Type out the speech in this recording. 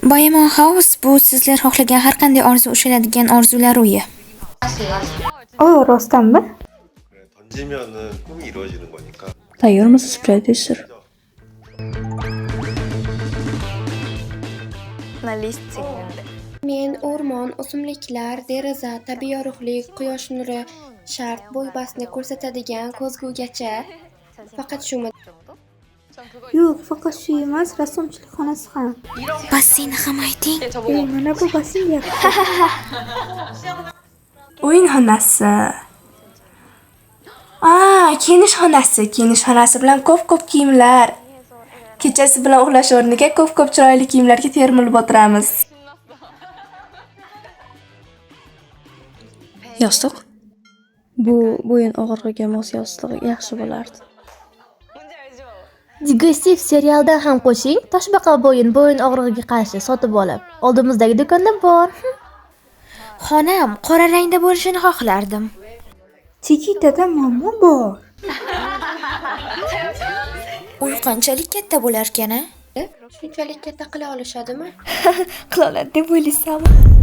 Boyemon House bu sizlar xohlagan har qanday orzu ushaladigan orzular uyi. rostdanmi? 던지면은 꿈이 이루어지는 거니까. Tayyormisiz prodyuser? Na list chekindi. Men o'rmon, o'simliklar, deraza, tabiiy yorug'lik, quyosh nuri, shart bo'y-bastni ko'rsatadigan ko'zgugacha. Faqat shumi? Yo'q, faqat shu emas, rassomchilik xonasi ham. Basseynni ham ayting. Mana bu basseyn deyapti. O'yin xonasi. Kiyinish xonasi. Kiyinish xonasi bilan ko'p kiyimlar. Kechasi bilan uxlash o'rniga ko'p chiroyli kiyimlarga termilib o'tiramiz. Yostiq. Bu bo'yin og'rig'iga mos yostiq yaxshi bo'lardi. Digestiv serialdan ham qo'shing. Toshbaqa bo'yin og'rig'iga qarshi sotib olib. Oldimizdagi do'konda bor. Xonam qora rangda bo'lishini xohlardim. Chikitada muammo bor. Uy qanchalik katta bo'lar ekan-a? Shunchalik katta qila olishadimi? Qila oladi deb o'ylaysanmi?